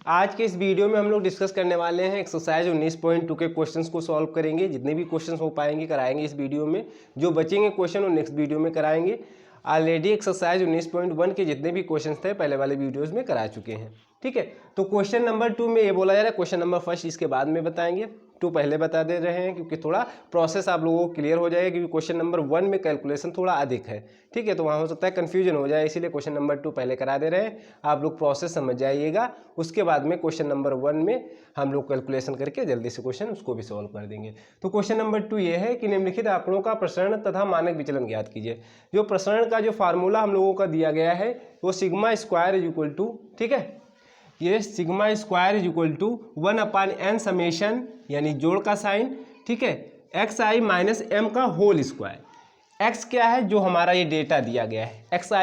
आज के इस वीडियो में हम लोग डिस्कस करने वाले हैं एक्सरसाइज 19.2 के क्वेश्चंस को सॉल्व करेंगे। जितने भी क्वेश्चंस हो पाएंगे कराएंगे इस वीडियो में। जो बचेंगे क्वेश्चन वो नेक्स्ट वीडियो में कराएंगे। ऑलरेडी एक्सरसाइज 19.1 के जितने भी क्वेश्चंस थे पहले वाले वीडियोज़ में करा चुके हैं। ठीक है, तो क्वेश्चन नंबर 2 में ये बोला जा रहा है, क्वेश्चन नंबर फर्स्ट इसके बाद में बताएंगे। 2 पहले बता दे रहे हैं क्योंकि थोड़ा प्रोसेस आप लोगों को क्लियर हो जाएगा, क्योंकि क्वेश्चन नंबर 1 में कैलकुलेशन थोड़ा अधिक है। ठीक है, तो वहाँ हो सकता है कन्फ्यूजन हो जाए, इसीलिए क्वेश्चन नंबर 2 पहले करा दे रहे हैं। आप लोग प्रोसेस समझ जाइएगा, उसके बाद में क्वेश्चन नंबर 1 में हम लोग कैलकुलेशन करके जल्दी से क्वेश्चन उसको भी सॉल्व कर देंगे। तो क्वेश्चन नंबर 2 ये है कि निम्नलिखित आंकड़ों का प्रसरण तथा मानक विचलन ज्ञात कीजिए। जो प्रसरण का जो फार्मूला हम लोगों का दिया गया है वो sigma square is equal to, ठीक है, ये sigma square is equal to 1/n summation यानी जोड़ का साइन, ठीक है, एक्स आई माइनस एम का होल स्क्वायर। एक्स क्या है, जो हमारा ये डेटा दिया गया है। एक्स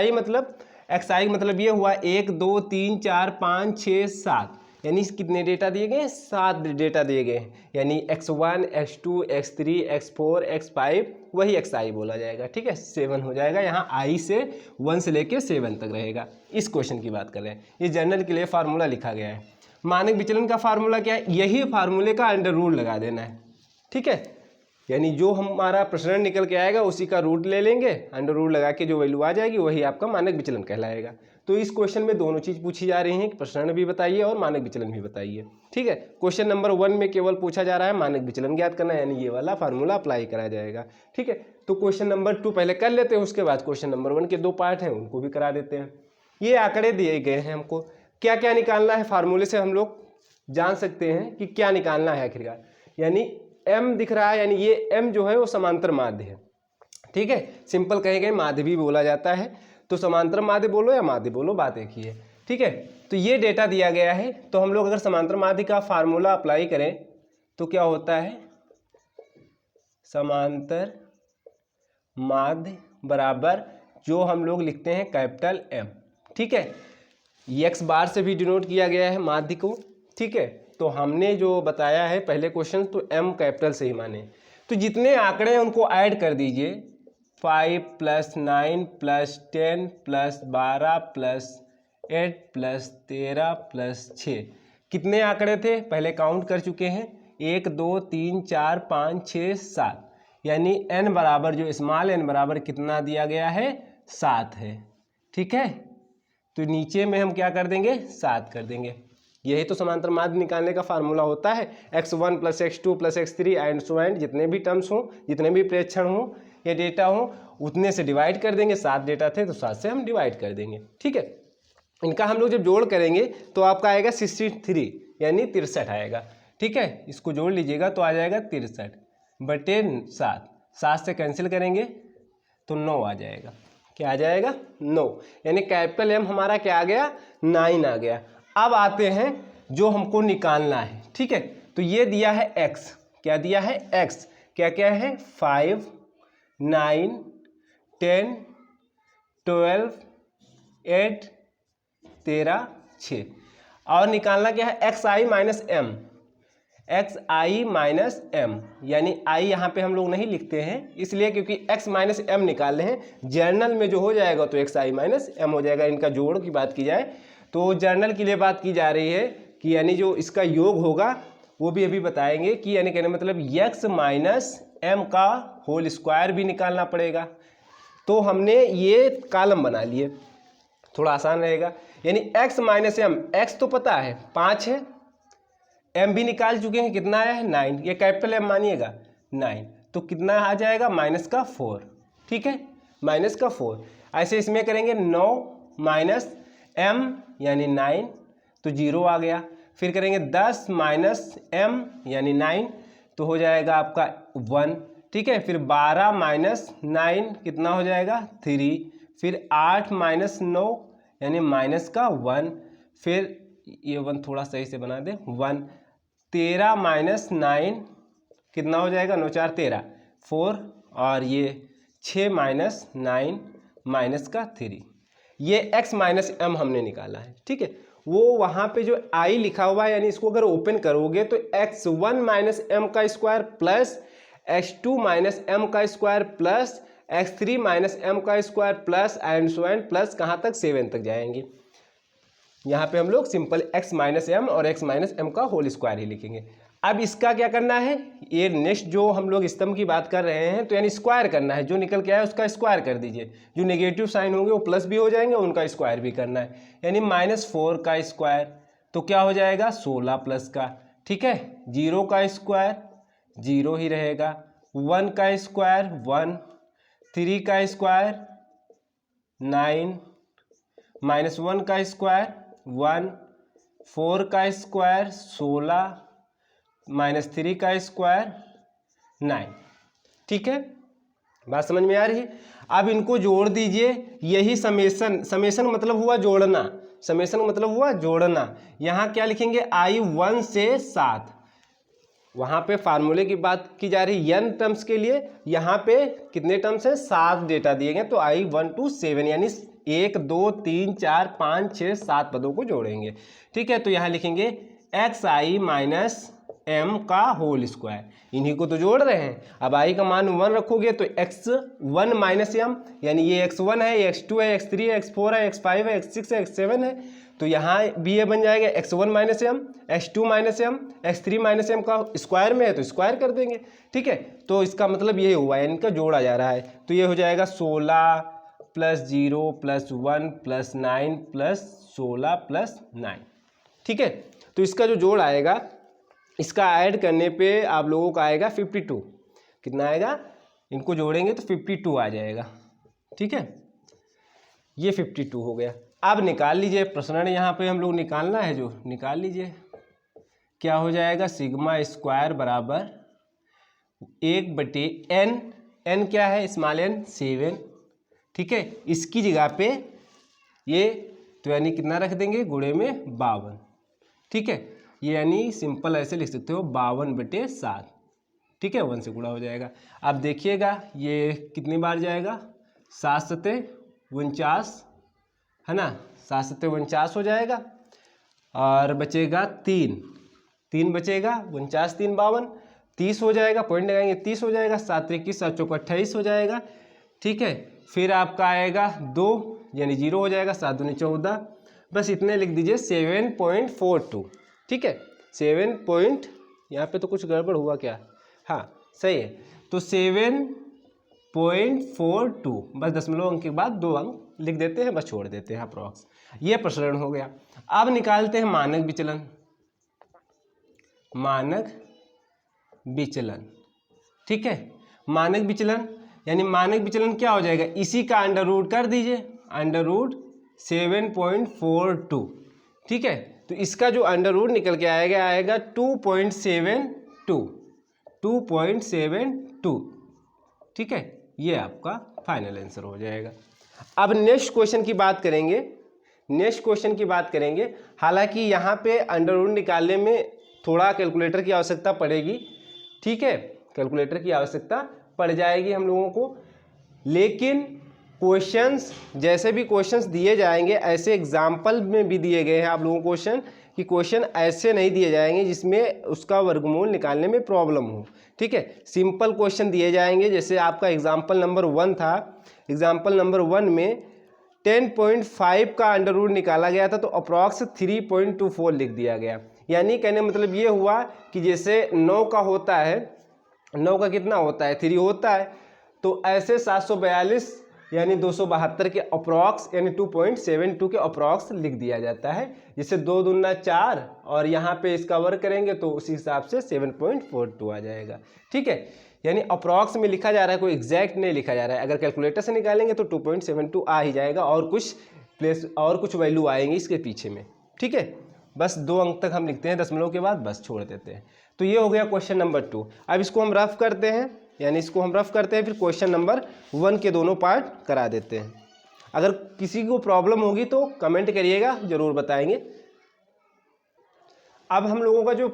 आई मतलब ये हुआ 1 2 3 4 5 6 7, यानी कितने डेटा दिए गए हैं, 7 डेटा दिए गए हैं। यानी x1 x2 x3 x4 x5 वही xi बोला जाएगा। ठीक है, 7 हो जाएगा। यहाँ i से 1 से लेके 7 तक रहेगा। इस क्वेश्चन की बात कर रहे हैं, ये जनरल के लिए फार्मूला लिखा गया है। मानक विचलन का फार्मूला क्या है, यही फार्मूले का अंडर रूट लगा देना है। ठीक है, यानी जो हमारा प्रसरण निकल के आएगा उसी का रूट ले लेंगे, अंडर रूट लगा के जो वैल्यू आ जाएगी वही आपका मानक विचलन कहलाएगा। तो इस क्वेश्चन में दोनों चीज़ पूछी जा रही हैं कि प्रसरण भी बताइए और मानक विचलन भी बताइए। ठीक है, क्वेश्चन नंबर 1 में केवल पूछा जा रहा है मानक विचलन ज्ञात करना, यानी ये वाला फार्मूला अप्लाई करा जाएगा। ठीक है, तो क्वेश्चन नंबर 2 पहले कर लेते हैं, उसके बाद क्वेश्चन नंबर 1 के 2 पार्ट हैं उनको भी करा देते हैं। ये आंकड़े दिए गए हैं, हमको क्या क्या निकालना है, फार्मूले से हम लोग जान सकते हैं कि क्या निकालना है आखिरकार। यानी m दिख रहा है, यानी ये m जो है वो समांतर माध्य है। ठीक है, सिंपल कहेंगे माध्य भी बोला जाता है, तो समांतर माध्य बोलो या माध्य बोलो, बात एक ही है। ठीक है, तो ये डेटा दिया गया है, तो हम लोग अगर समांतर माध्य का फार्मूला अप्लाई करें तो क्या होता है, समांतर माध्य बराबर जो हम लोग लिखते हैं कैपिटल M। ठीक है, x बार से भी डिनोट किया गया है माध्य को। ठीक है, तो हमने जो बताया है पहले क्वेश्चन, तो m कैपिटल से ही माने। तो जितने आंकड़े हैं उनको ऐड कर दीजिए, 5 + 9 + 10 + 12 + 8 + 13 + 6। कितने आंकड़े थे पहले काउंट कर चुके हैं, 1 2 3 4 5 6 7, यानी n बराबर जो स्मॉल n बराबर कितना दिया गया है, 7 है। ठीक है, तो नीचे में हम क्या कर देंगे, 7 कर देंगे। यही तो समांतर माध्य निकालने का फार्मूला होता है, x1 + x2 + x3 and so and, जितने भी टर्म्स हों, जितने भी प्रेक्षण हों या डेटा हों, उतने से डिवाइड कर देंगे। 7 डेटा थे तो 7 से हम डिवाइड कर देंगे। ठीक है, इनका हम लोग जब जोड़ करेंगे तो आपका आएगा 63, यानी 63 आएगा। ठीक है, इसको जोड़ लीजिएगा तो आ जाएगा 63/7। 7 से कैंसिल करेंगे तो 9 आ जाएगा। क्या आ जाएगा, 9, यानी कैपिटल M हमारा क्या आ गया, 9 आ गया। अब आते हैं जो हमको निकालना है। ठीक है, तो ये दिया है x, क्या दिया है x, क्या क्या है, 5 9 10 12 8 13 6, और निकालना क्या है, xi minus m, xi minus m, यानी i यहाँ पे हम लोग नहीं लिखते हैं इसलिए क्योंकि x माइनस m निकाल रहे हैं। जर्नल में जो हो जाएगा तो xi माइनस m हो जाएगा। इनका जोड़ की बात की जाए तो जर्नल के लिए बात की जा रही है कि यानी जो इसका योग होगा वो भी अभी बताएंगे कि यानी कहने मतलब x माइनस m का होल स्क्वायर भी निकालना पड़ेगा। तो हमने ये कॉलम बना लिए, थोड़ा आसान रहेगा। यानी x माइनस m, x तो पता है 5 है, m भी निकाल चुके हैं, कितना आया है 9, ये कैपिटल M मानिएगा 9, तो कितना आ जाएगा -4। ठीक है, -4। ऐसे इसमें करेंगे 9 माइनस m यानी 9, तो 0 आ गया। फिर करेंगे 10 माइनस m यानी 9, तो हो जाएगा आपका 1। ठीक है, फिर 12 माइनस 9 कितना हो जाएगा, 3। फिर 8 माइनस 9 यानी -1, फिर ये 1 थोड़ा सही से बना दे, 1। 13 माइनस 9 कितना हो जाएगा, 9 4 13 4, और ये 6 माइनस 9 -3, ये x माइनस m हमने निकाला है। ठीक है, वो वहाँ पे जो i लिखा हुआ है, यानी इसको अगर ओपन करोगे तो x1 माइनस m का square plus x2 minus m का square plus x3 minus m का square plus and so and plus कहाँ तक, 7 तक जाएंगे। यहाँ पे हम लोग सिंपल x माइनस एम और x माइनस एम का होल स्क्वायर ही लिखेंगे। अब इसका क्या करना है, ये नेक्स्ट जो हम लोग स्तंभ की बात कर रहे हैं तो यानी स्क्वायर करना है, जो निकल के आया उसका स्क्वायर कर दीजिए, जो नेगेटिव साइन होंगे वो प्लस भी हो जाएंगे, उनका स्क्वायर भी करना है, यानी -4 का स्क्वायर तो क्या हो जाएगा 16 प्लस का, ठीक है, 0 का स्क्वायर 0 ही रहेगा, 1 का स्क्वायर 1, 3 का स्क्वायर 9, -1 का स्क्वायर 1, 4 का स्क्वायर 16, -3 का स्क्वायर 9, ठीक है, बात समझ में आ रही है। अब इनको जोड़ दीजिए, यही समेशन मतलब हुआ जोड़ना, समेशन मतलब हुआ जोड़ना। यहाँ क्या लिखेंगे I1 से 7, वहाँ पे फार्मूले की बात की जा रही है n टर्म्स के लिए, यहाँ पे कितने टर्म्स हैं 7 डेटा दिए गए, तो I1 to 7 यानी 1 2 3 4 5 6 7 पदों को जोड़ेंगे, ठीक है। तो यहाँ लिखेंगे xi माइनस m का होल स्क्वायर, इन्हीं को तो जोड़ रहे हैं। अब i का मान 1 रखोगे तो x1 माइनस m, यानी ये x1 है, ये x2 है, x3 है, x4 है, x5 है, x6 है, x7 है, तो यहाँ भी ये बन जाएगा x1 minus M, x2 minus M, x3 minus M का स्क्वायर में है तो स्क्वायर कर देंगे, ठीक है। तो इसका मतलब ये हुआ, इनका जोड़ा जा रहा है, तो ये हो जाएगा 16 plus 0 plus 1 plus 9 plus 16 plus 9, ठीक है। तो इसका जो जोड़ आएगा, इसका ऐड करने पे आप लोगों का आएगा 52, कितना आएगा, इनको जोड़ेंगे तो 52 आ जाएगा, ठीक है, ये 52 हो गया। अब निकाल लीजिए, प्रश्न यहाँ पे हम लोग निकालना है, जो निकाल लीजिए क्या हो जाएगा, सिग्मा स्क्वायर बराबर 1/n, n क्या है स्मॉल n 7, ठीक है, इसकी जगह पे ये तो यानी कितना रख देंगे गुणे में 52, ठीक है, ये यानी सिंपल ऐसे लिख सकते हो 52/7, ठीक है, 1 से गुणा हो जाएगा। अब देखिएगा ये कितनी बार जाएगा, 7 सते 49 है ना, 7 सते 49 हो जाएगा, और बचेगा 3 बचेगा, 49 3 52, 30 हो जाएगा, पॉइंट लगाएंगे 30 हो जाएगा, 7 21 7 चौका 28 हो जाएगा, ठीक है। फिर आपका आएगा 2 यानी 0 हो जाएगा, 7 दूनी 14, बस इतने लिख दीजिए 7.42, ठीक है, 7 यहाँ पे तो कुछ गड़बड़ हुआ क्या, हाँ सही है, तो 7.42, बस दशमलव अंक के बाद 2 अंक लिख देते हैं, बस छोड़ देते हैं अप्रॉक्स। ये प्रसरण हो गया। अब निकालते हैं मानक विचलन, मानक विचलन, ठीक है, मानक विचलन यानी मानक विचलन क्या हो जाएगा, इसी का अंडर रूट कर दीजिए, अंडर रूट 7.42, ठीक है, तो इसका जो अंडर रूट निकल के आएगा 2.72, ठीक है, ये आपका फाइनल आंसर हो जाएगा। अब नेक्स्ट क्वेश्चन की बात करेंगे, हालांकि यहाँ पे अंडर रूट निकालने में थोड़ा कैलकुलेटर की आवश्यकता पड़ेगी, ठीक है, कैलकुलेटर की आवश्यकता पड़ जाएगी हम लोगों को, लेकिन क्वेश्चंस जैसे भी क्वेश्चंस दिए जाएंगे ऐसे एग्जाम्पल में भी दिए गए हैं आप लोगों को क्वेश्चन, कि क्वेश्चन ऐसे नहीं दिए जाएंगे जिसमें उसका वर्गमूल निकालने में प्रॉब्लम हो, ठीक है, सिंपल क्वेश्चन दिए जाएंगे। जैसे आपका एग्जाम्पल नंबर 1 था, एग्जाम्पल नंबर 1 में 10.5 का अंडर रूट निकाला गया था, तो अप्रॉक्स 3.24 लिख दिया गया, यानी कहने मतलब ये हुआ कि जैसे 9 का होता है, 9 का कितना होता है 3 होता है, तो ऐसे 742 यानी 272 के अप्रॉक्स यानी 2.72 के अप्रॉक्स लिख दिया जाता है, जिससे 2 दूना 4 और यहाँ पे इसका वर्ग करेंगे तो उसी हिसाब से 7.42 आ जाएगा, ठीक है, यानी अप्रॉक्स में लिखा जा रहा है, कोई एग्जैक्ट नहीं लिखा जा रहा है। अगर कैलकुलेटर से निकालेंगे तो 2.72 आ ही जाएगा, और कुछ वैल्यू आएंगी इसके पीछे में, ठीक है, बस 2 अंक तक हम लिखते हैं दशमलव के बाद, बस छोड़ देते हैं। तो ये हो गया क्वेश्चन नंबर 2। अब इसको हम रफ करते हैं, फिर क्वेश्चन नंबर 1 के दोनों पार्ट करा देते हैं। अगर किसी को प्रॉब्लम होगी तो कमेंट करिएगा, जरूर बताएंगे। अब हम लोगों का जो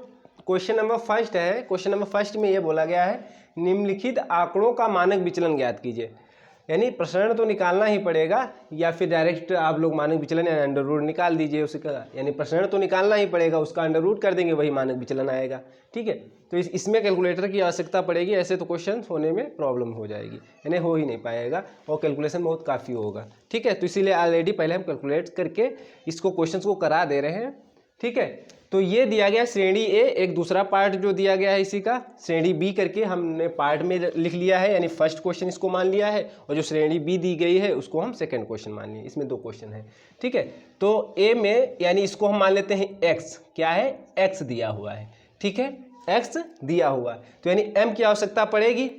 क्वेश्चन नंबर फर्स्ट है, क्वेश्चन नंबर फर्स्ट में ये बोला गया है निम्नलिखित आंकड़ों का मानक विचलन ज्ञात कीजिए। यानी प्रसरण तो निकालना ही पड़ेगा, या फिर डायरेक्ट आप लोग मानक विचलन या अंडर रूट निकाल दीजिए उसका, यानी प्रसरण तो निकालना ही पड़ेगा, उसका अंडर रूट कर देंगे वही मानक विचलन आएगा। ठीक है, तो इसमें कैलकुलेटर की आवश्यकता पड़ेगी, ऐसे तो क्वेश्चन होने में प्रॉब्लम हो जाएगी, यानी हो ही नहीं पाएगा और कैलकुलेशन बहुत काफ़ी होगा। ठीक है, तो इसीलिए ऑलरेडी पहले हम कैलकुलेट करके इसको क्वेश्चन को करा दे रहे हैं। ठीक है, तो ये दिया गया श्रेणी ए, एक दूसरा पार्ट जो दिया गया है इसी का श्रेणी बी करके हमने पार्ट में लिख लिया है, यानी फर्स्ट क्वेश्चन इसको मान लिया है, और जो श्रेणी बी दी गई है उसको हम सेकंड क्वेश्चन मान लिए। इसमें 2 क्वेश्चन है। ठीक है, तो ए में यानी इसको हम मान लेते हैं एक्स, क्या है, एक्स दिया हुआ है। ठीक है, एक्स दिया हुआ है, तो यानी एम की आवश्यकता पड़ेगी,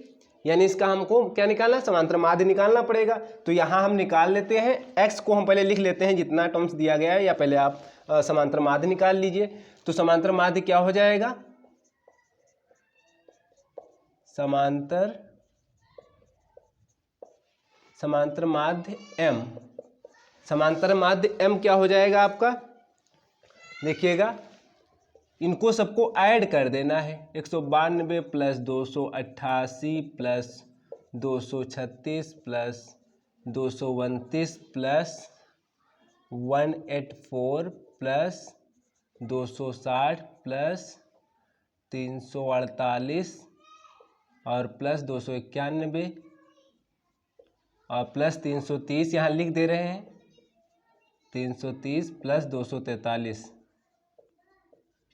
यानी इसका हमको क्या निकालना, समांतर माध्य निकालना पड़ेगा। तो यहाँ हम निकाल लेते हैं, एक्स को हम पहले लिख लेते हैं जितना टर्म्स दिया गया है, या पहले आप समांतर माध्य निकाल लीजिए। तो समांतर माध्य क्या हो जाएगा, समांतर माध्य एम, समांतर माध्य एम क्या हो जाएगा आपका, देखिएगा इनको सबको ऐड कर देना है, 192 plus 288 plus 236 plus 229 plus 184 plus 260 plus 348 और प्लस 291 और प्लस 330 यहाँ लिख दे रहे हैं, 330 प्लस 243।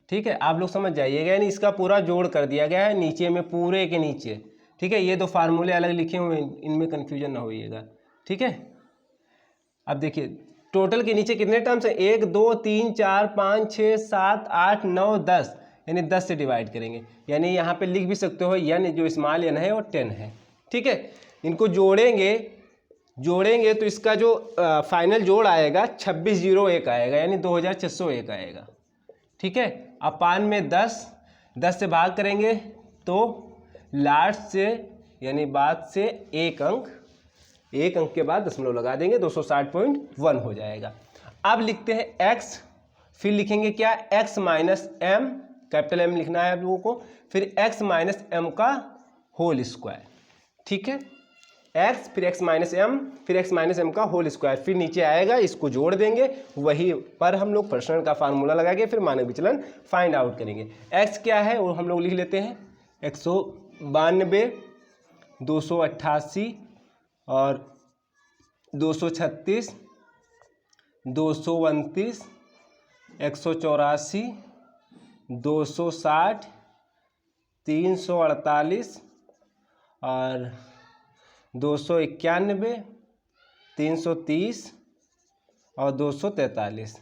ठीक है, आप लोग समझ जाइएगा, यानी इसका पूरा जोड़ कर दिया गया है नीचे में, पूरे के नीचे। ठीक है, ये 2 फार्मूले अलग लिखे हुए हैं, इनमें कन्फ्यूजन ना होइएगा। ठीक है, अब देखिए टोटल के नीचे कितने टर्म्स हैं, 1 2 3 4 5 6 7 8 9 10, यानी 10 से डिवाइड करेंगे, यानी यहाँ पे लिख भी सकते हो n, जो स्मॉल n है वो 10 है। ठीक है, इनको जोड़ेंगे तो इसका जो फाइनल जोड़ आएगा 2601 आएगा, यानी 2601 आएगा। ठीक है, अपान में 10 से भाग करेंगे तो लास्ट से यानी बाद से एक अंक के बाद दशमलव लगा देंगे, 260.1 हो जाएगा। अब लिखते हैं x, फिर लिखेंगे क्या, x minus M, capital M लिखना है आप लोगों को, फिर x माइनस एम का होल स्क्वायर। ठीक है, x फिर x माइनस एम, फिर x माइनस एम का होल स्क्वायर, फिर नीचे आएगा, इसको जोड़ देंगे, वही पर हम लोग प्रसरण का फार्मूला लगा के फिर मानक विचलन फाइंड आउट करेंगे। x क्या है वो हम लोग लिख लेते हैं, 192 288 और 236 229 184 260 348 और 291 330 और 243,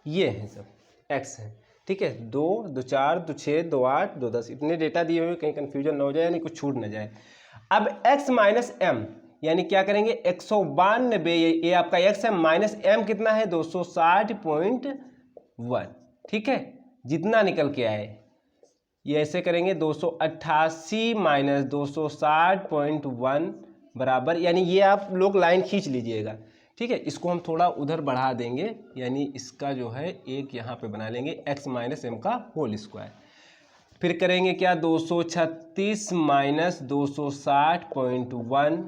ये हैं सब x हैं। ठीक है, 2 2 4 2 6 2 8 2 10, इतने डेटा दिए हुए, कहीं कन्फ्यूजन ना हो जाए, यानी कुछ छूट ना जाए। अब x माइनस एम, यानी क्या करेंगे, 192 ये आपका x है, माइनस m कितना है, 260.1। ठीक है, जितना निकल के आए ये ऐसे करेंगे, 288 माइनस 260.1 बराबर, यानी ये आप लोग लाइन खींच लीजिएगा। ठीक है, इसको हम थोड़ा उधर बढ़ा देंगे, यानी इसका जो है एक यहाँ पे बना लेंगे, x माइनस एम का होल स्क्वायर। फिर करेंगे क्या, 236 माइनस 260.1,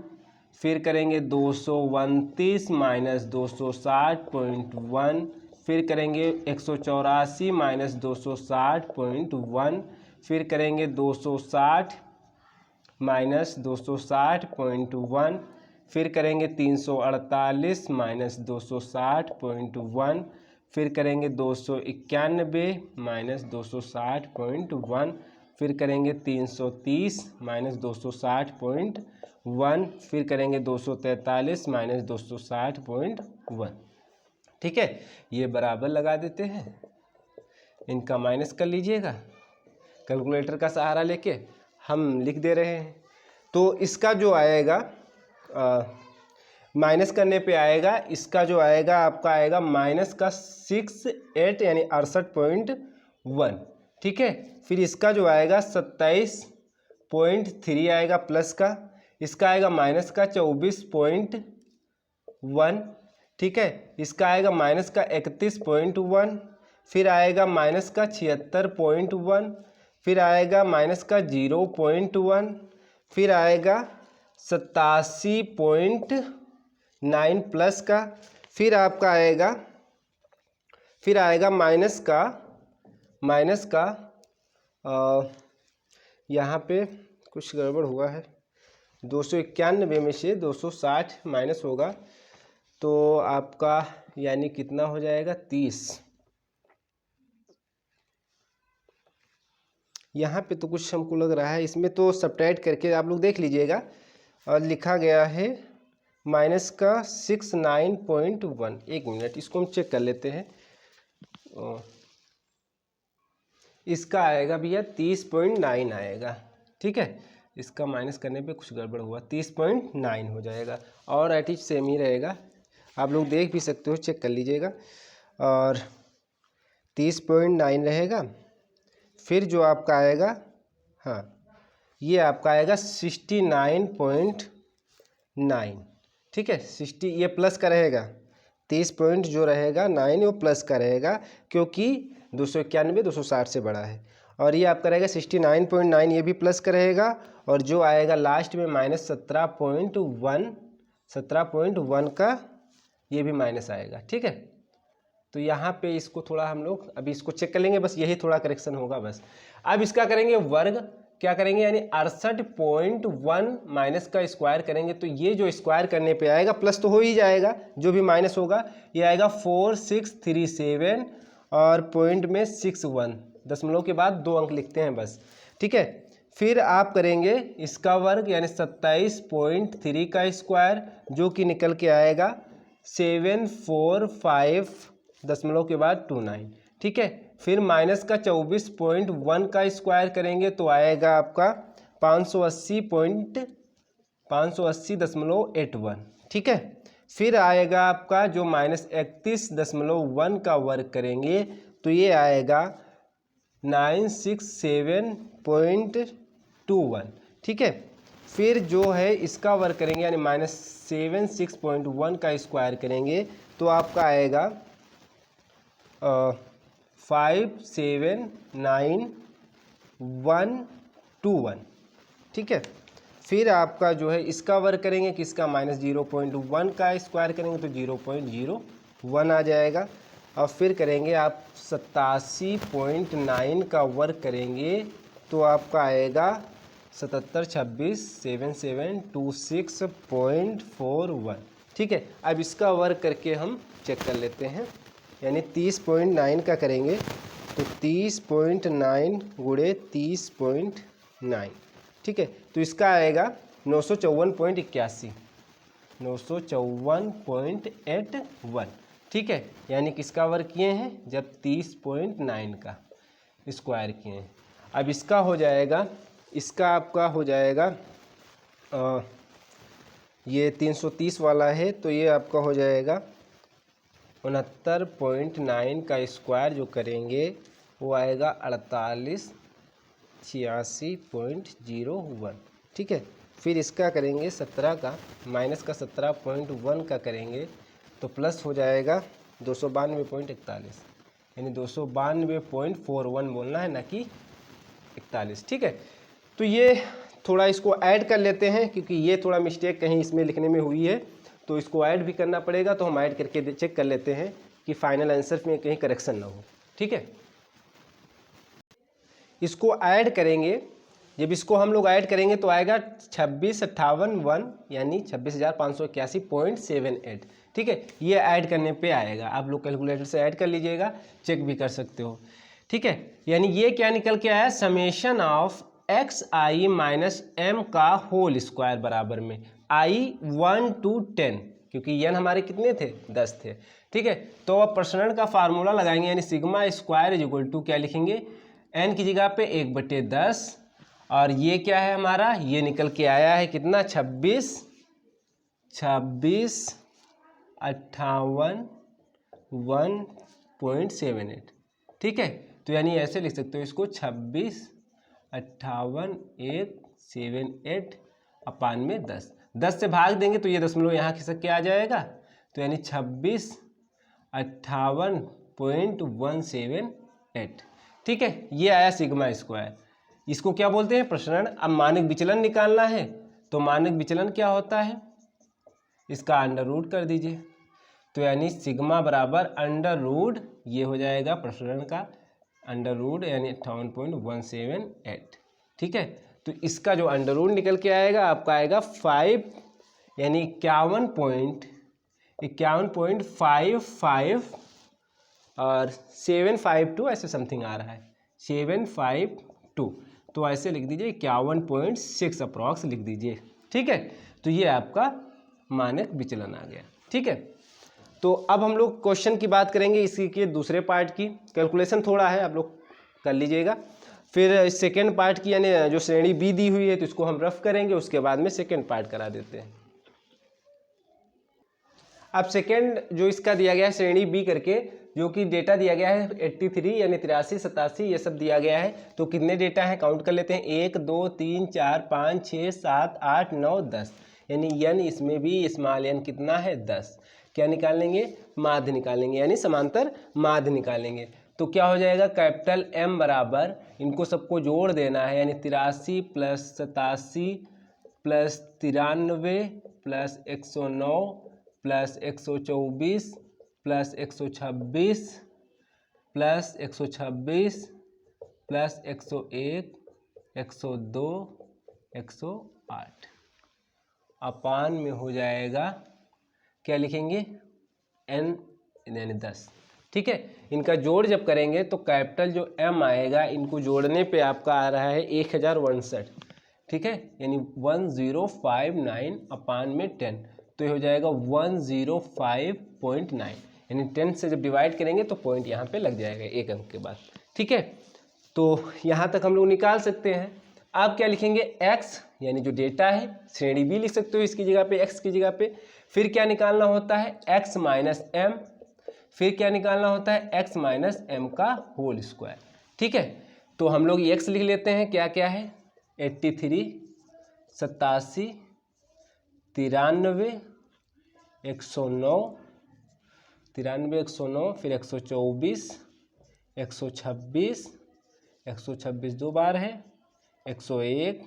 फिर करेंगे 229 माइनस 260.1, फिर करेंगे 184 माइनस 260.1, फिर करेंगे 260 माइनस 260.1, फिर करेंगे 348 माइनस 260.1, फिर करेंगे 291 माइनस 260.1, फिर करेंगे 330 माइनस 260.1, फिर करेंगे 243 माइनस 260.1। ठीक है, ये बराबर लगा देते हैं, इनका माइनस कर लीजिएगा, कैलकुलेटर का सहारा लेके हम लिख दे रहे हैं। तो इसका जो आएगा माइनस करने पे आएगा, इसका जो आएगा आपका आएगा माइनस का 68 यानी 68.1। ठीक है, फिर इसका जो आएगा 27.3 आएगा प्लस का, इसका आएगा माइनस का 24.1। ठीक है, इसका आएगा माइनस का 31.1, फिर आएगा माइनस का 76.1, फिर आएगा माइनस का 0.1, फिर आएगा 87.9 प्लस का, फिर आपका आएगा, फिर आएगा माइनस का यहाँ पे कुछ गड़बड़ हुआ है, 291 में से 260 माइनस होगा तो आपका यानी कितना हो जाएगा 30। यहाँ पे तो कुछ हमको लग रहा है, इसमें तो सब्ट्रैक्ट करके आप लोग देख लीजिएगा, और लिखा गया है माइनस का 69.1। एक मिनट, इसको हम चेक कर लेते हैं। इसका आएगा भैया 30.9 आएगा, ठीक है। इसका माइनस करने पे कुछ गड़बड़ हुआ, 30.9 हो जाएगा, और एट सेम ही रहेगा, आप लोग देख भी सकते हो, चेक कर लीजिएगा। और 30.9 रहेगा, फिर जो आपका आएगा, हाँ ये आपका आएगा 69.9, ठीक है। 60 ये प्लस का रहेगा, 30 पॉइंट जो रहेगा 9 वो प्लस का रहेगा, क्योंकि 291 260 से बड़ा है। और ये आपका रहेगा 69.9, ये भी प्लस का रहेगा, और जो आएगा लास्ट में माइनस 17.1 का, ये भी माइनस आएगा, ठीक है। तो यहाँ पे इसको थोड़ा हम लोग अभी इसको चेक कर लेंगे, बस यही थोड़ा करेक्शन होगा बस। अब इसका करेंगे वर्ग, क्या करेंगे, यानी 68.1 माइनस का स्क्वायर करेंगे, तो ये जो स्क्वायर करने पे आएगा प्लस तो हो ही जाएगा, जो भी माइनस होगा ये आएगा 4637, और पॉइंट में 61, दशमलव के बाद 2 अंक लिखते हैं बस, ठीक है। फिर आप करेंगे इसका वर्ग, यानी 27.3 का स्क्वायर, जो कि निकल के आएगा 745 दशमलव के बाद 29, ठीक है। फिर माइनस का 24.1 का स्क्वायर करेंगे तो आएगा आपका 580.81, ठीक है। फिर आएगा आपका जो माइनस 31.1 का वर्ग करेंगे तो ये आएगा 967.21, ठीक है। फिर जो है इसका वर्ग करेंगे, यानी माइनस 76.1 का स्क्वायर करेंगे तो आपका आएगा 579.121, ठीक है। फिर आपका जो है इसका वर्ग करेंगे किसका, माइनस 0.1 का स्क्वायर करेंगे तो 0.01 आ जाएगा। और फिर करेंगे आप 87.9 का वर्ग करेंगे तो आपका आएगा 7726 ठीक है। अब इसका वर्ग करके हम चेक कर लेते हैं, यानी 30.9 का करेंगे तो 30.9 गुणे 30.9, ठीक है। तो इसका आएगा 954.81, ठीक है। यानी किसका वर्ग किए हैं, जब 30.9 का स्क्वायर किए हैं। अब इसका हो जाएगा, इसका आपका हो जाएगा ये 330 वाला है तो ये आपका हो जाएगा 69.9 का स्क्वायर जो करेंगे वो आएगा 4886.01, ठीक है। फिर इसका करेंगे 17 का, माइनस का 17.1 का करेंगे तो प्लस हो जाएगा 292.41, यानी 292.41 बोलना है, ना कि 41, ठीक है। तो ये थोड़ा इसको ऐड कर लेते हैं, क्योंकि ये थोड़ा मिस्टेक कहीं इसमें लिखने में हुई है तो इसको ऐड भी करना पड़ेगा, तो हम ऐड करके चेक कर लेते हैं कि फाइनल आंसर में कहीं करेक्शन ना हो, ठीक है। इसको ऐड करेंगे, जब इसको हम लोग ऐड करेंगे तो आएगा 2658 यानी 26,581.78, ठीक है। ये ऐड करने पे आएगा, आप लोग कैलकुलेटर से ऐड कर लीजिएगा, चेक भी कर सकते हो, ठीक है। यानी ये क्या निकल के आया, summation of xi minus m का होल स्क्वायर बराबर में i 1 to 10, क्योंकि n हमारे कितने थे, 10 थे, ठीक है। तो अब प्रसरण का फार्मूला लगाएंगे, यानी sigma square is equal to क्या लिखेंगे, n की जगह पे 1/10, और ये क्या है हमारा, ये निकल के आया है कितना, 26,58.1.78, ठीक है। तो यानी ऐसे लिख सकते हो इसको 26,58,178 अपान में 10 से भाग देंगे तो ये दशमलव यहाँ खिसक के आ जाएगा, तो यानी 26,58.178, ठीक है। ये आया सिग्मा स्क्वायर। इसको क्या बोलते हैं, प्रसरण। अब मानक विचलन निकालना है तो मानक विचलन क्या होता है, इसका अंडर रूट कर दीजिए। तो यानी सिग्मा बराबर अंडर रूट, ये हो जाएगा प्रसरण का अंडर रूट यानी 58.178। ठीक है, तो इसका जो अंडर रूट निकल के आएगा आपका आएगा 5 यानी 51.55 और 752 ऐसे समथिंग आ रहा है 752। तो ऐसे लिख दीजिए 51.6 अप्रॉक्स लिख दीजिए। ठीक है, तो ये आपका मानक विचलन आ गया। ठीक है, तो अब हम लोग क्वेश्चन की बात करेंगे, इसी के दूसरे पार्ट की। कैलकुलेशन थोड़ा है, आप लोग कर लीजिएगा। फिर सेकेंड पार्ट की यानी जो श्रेणी बी दी हुई है तो इसको हम रफ करेंगे, उसके बाद में सेकेंड पार्ट करा देते हैं। अब सेकेंड जो इसका दिया गया है श्रेणी बी करके, जो कि डेटा दिया गया है 83 यानी 83, 87 ये सब दिया गया है। तो कितने डेटा हैं काउंट कर लेते हैं, 1 2 3 4 5 6 7 8 9 10 यानी यन इसमें भी स्मॉल एन कितना है 10। क्या निकालेंगे, माध्य निकालेंगे यानी समांतर माध्य निकालेंगे। तो क्या हो जाएगा, कैपिटल एम बराबर इनको सबको जोड़ देना है यानी 83 plus 87 plus 93 plus 109 plus 124 plus 126 plus 126 plus 101 102 108 अपान में हो जाएगा, क्या लिखेंगे, एन यानी 10। ठीक है, इनका जोड़ जब करेंगे तो कैपिटल जो एम आएगा इनको जोड़ने पे आपका आ रहा है 1059। ठीक है, यानी 1059 अपान में 10, तो ये हो जाएगा 105.9 यानी 10 से जब डिवाइड करेंगे तो पॉइंट यहाँ पे लग जाएगा एक अंक के बाद। ठीक है, तो यहाँ तक हम लोग निकाल सकते हैं। आप क्या लिखेंगे, x यानी जो डेटा है श्रेणी बी लिख सकते हो इसकी जगह पे, x की जगह पे। फिर क्या निकालना होता है, x माइनस एम। फिर क्या निकालना होता है, x माइनस एम का होल स्क्वायर। ठीक है, तो हम लोग x लिख लेते हैं, क्या क्या है, 83 87 93 109 फिर 124 126 126 दो बार है 101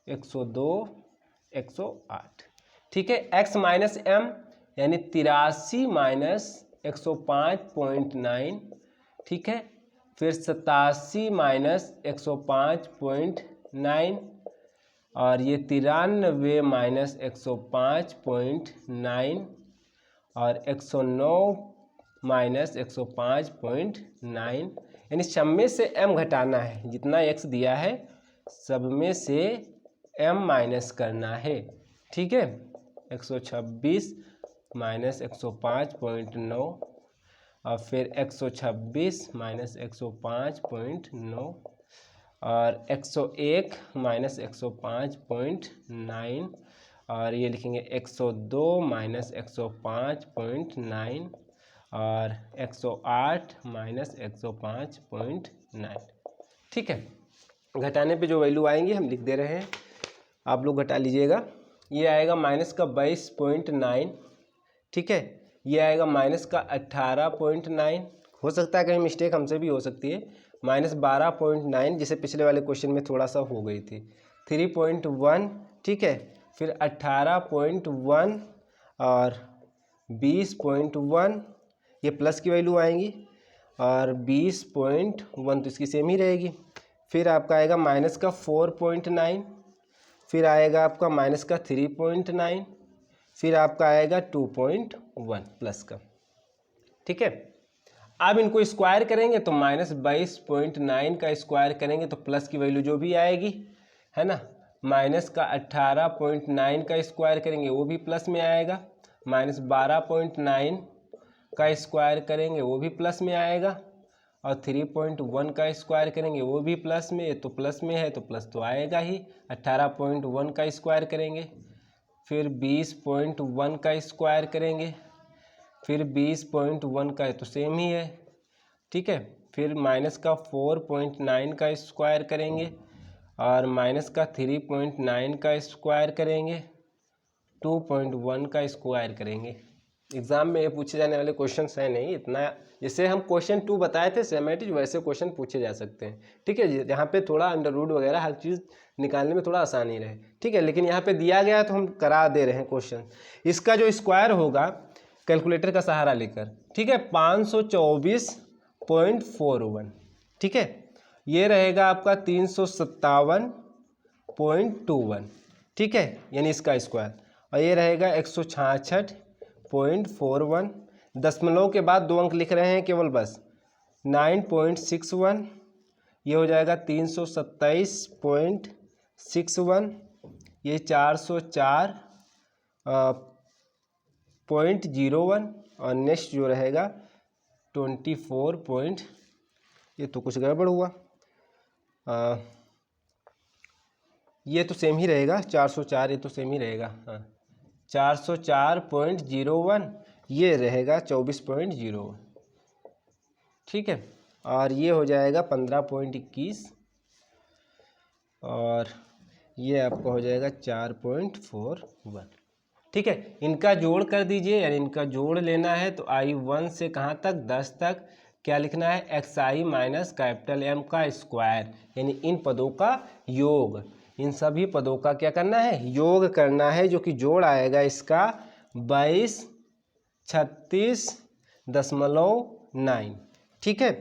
102 108। ठीक है, x माइनस एम यानी 83 माइनस 105.9। ठीक है, फिर 87 माइनस 105.9 और ये 93 माइनस 105.9 और 109 माइनस 105.9 यानी सब में से m घटाना है, जितना x दिया है सब में से m माइनस करना है। ठीक है, 126 माइनस 105.9 और फिर 126 माइनस 105.9 और 101 माइनस 105.9 और ये लिखेंगे 102 माइनस 105.9 और 108 माइनस 105.9। ठीक है, घटाने पे जो वैल्यू आएंगी हम लिख दे रहे हैं, आप लोग घटा लीजिएगा। ये आएगा माइनस का 22.9। ठीक है, ये आएगा माइनस का 18.9। हो सकता है कहीं मिस्टेक हमसे भी हो सकती है, माइनस 12.9 जैसे पिछले वाले क्वेश्चन में थोड़ा सा हो गई थी, 3.1। ठीक है, फिर 18.1 और 20.1 ये प्लस की वैल्यू आएंगी और 20.1 तो इसकी सेम ही रहेगी। फिर आपका आएगा माइनस का 4.9, फिर आएगा आपका माइनस का 3.9, फिर आपका आएगा 2.1 प्लस का। ठीक है, अब इनको स्क्वायर करेंगे तो माइनस 22.9 का स्क्वायर करेंगे तो प्लस की वैल्यू जो भी आएगी है ना, माइनस का 18.9 का स्क्वायर करेंगे वो भी प्लस में आएगा, माइनस 12.9 का स्क्वायर करेंगे वो भी प्लस में आएगा और 3.1 का स्क्वायर करेंगे वो भी प्लस में, तो प्लस में है तो प्लस तो आएगा ही। 18.1 का स्क्वायर करेंगे, फिर 20.1 का स्क्वायर करेंगे, फिर 20.1 का है तो सेम ही है। ठीक है, फिर माइनस का 4.9 का स्क्वायर करेंगे और माइनस का 3.9 का स्क्वायर करेंगे, 2.1 का स्क्वायर करेंगे। एग्जाम में ये पूछे जाने वाले क्वेश्चन है नहीं इतना। जैसे हम क्वेश्चन 2 बताए थे सिस्टमैटिक, वैसे क्वेश्चन पूछे जा सकते हैं। ठीक है, जहाँ पे थोड़ा अंडर रूट वगैरह हर चीज़ निकालने में थोड़ा आसानी रहे। ठीक है, लेकिन यहाँ पे दिया गया है तो हम करा दे रहे हैं क्वेश्चन। इसका जो स्क्वायर होगा कैलकुलेटर का सहारा लेकर, ठीक है, 524.41। ठीक है, ये रहेगा आपका 357.21। ठीक है, यानी इसका स्क्वायर। और ये रहेगा 166.41। दशमलव के बाद 2 अंक लिख रहे हैं केवल बस, 9.61। ये हो जाएगा 327.61। ये 404.01। और नेक्स्ट जो रहेगा 24 ये तो कुछ गड़बड़ हुआ, ये तो सेम ही रहेगा 404, ये तो सेम ही रहेगा। हाँ, 404.01, ये रहेगा 24.01। ठीक है, और ये हो जाएगा 15.21, और ये आपका हो जाएगा 4.41। ठीक है, इनका जोड़ कर दीजिए, यानी इनका जोड़ लेना है तो I1 से कहाँ तक, 10 तक क्या लिखना है, XI माइनस कैपिटल M का स्क्वायर, यानी इन पदों का योग। इन सभी पदों का क्या करना है, योग करना है, जो कि जोड़ आएगा इसका 2236.9। ठीक है,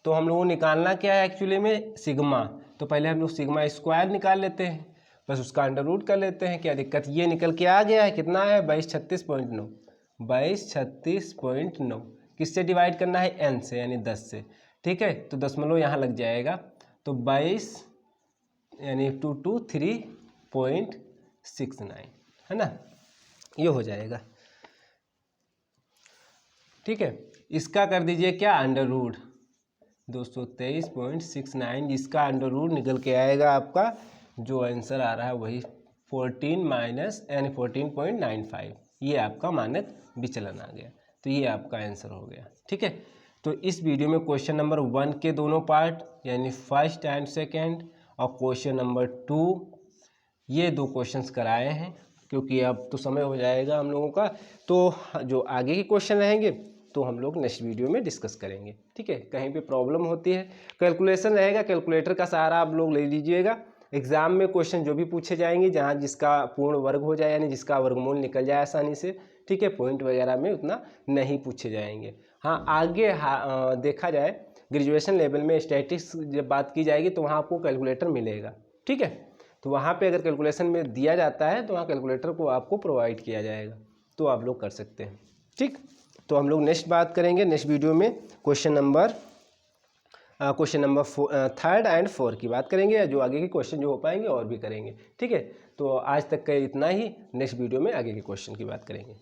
तो हम लोगों को निकालना क्या है एक्चुअली में, सिग्मा। तो पहले हम लोग सिग्मा स्क्वायर निकाल लेते हैं, बस उसका अंडर रूट कर लेते हैं, क्या दिक्कत। ये निकल के आ गया है, कितना है, 2236.9। 2236.9 किससे डिवाइड करना है, n से, यानी 10 से। ठीक है, तो दशमलव यहाँ लग जाएगा, तो 22 यानी 223.69 है ना, ये हो जाएगा। ठीक है, इसका कर दीजिए क्या, अंडर रूट 223.69, जिसका अंडर रूट निकल के आएगा आपका जो आंसर आ रहा है वही 14 माइनस यानी 14.95। ये आपका मानक विचलन आ गया, तो ये आपका आंसर हो गया। ठीक है, तो इस वीडियो में क्वेश्चन नंबर 1 के दोनों पार्ट यानी फर्स्ट एंड सेकेंड, और क्वेश्चन नंबर 2, ये 2 क्वेश्चंस कराए हैं, क्योंकि अब तो समय हो जाएगा हम लोगों का। तो जो आगे के क्वेश्चन रहेंगे तो हम लोग नेक्स्ट वीडियो में डिस्कस करेंगे। ठीक है, कहीं पे प्रॉब्लम होती है, कैलकुलेशन रहेगा, कैलकुलेटर का सहारा आप लोग ले लीजिएगा। एग्जाम में क्वेश्चन जो भी पूछे जाएंगे, जहाँ जिसका पूर्ण वर्ग हो जाए, यानी जिसका वर्गमूल निकल जाए आसानी से, ठीक है, पॉइंट वगैरह में उतना नहीं पूछे जाएंगे। हाँ, आगे देखा जाए ग्रेजुएशन लेवल में स्टैटिस्टिक्स जब बात की जाएगी तो वहाँ आपको कैलकुलेटर मिलेगा। ठीक है, तो वहाँ पे अगर कैलकुलेशन में दिया जाता है तो वहाँ कैलकुलेटर को आपको प्रोवाइड किया जाएगा, तो आप लोग कर सकते हैं। ठीक, तो हम लोग नेक्स्ट बात करेंगे नेक्स्ट वीडियो में क्वेश्चन नंबर 3 एंड 4 की बात करेंगे, या जो आगे के क्वेश्चन जो हो पाएंगे और भी करेंगे। ठीक है, तो आज तक का इतना ही, नेक्स्ट वीडियो में आगे के क्वेश्चन की बात करेंगे।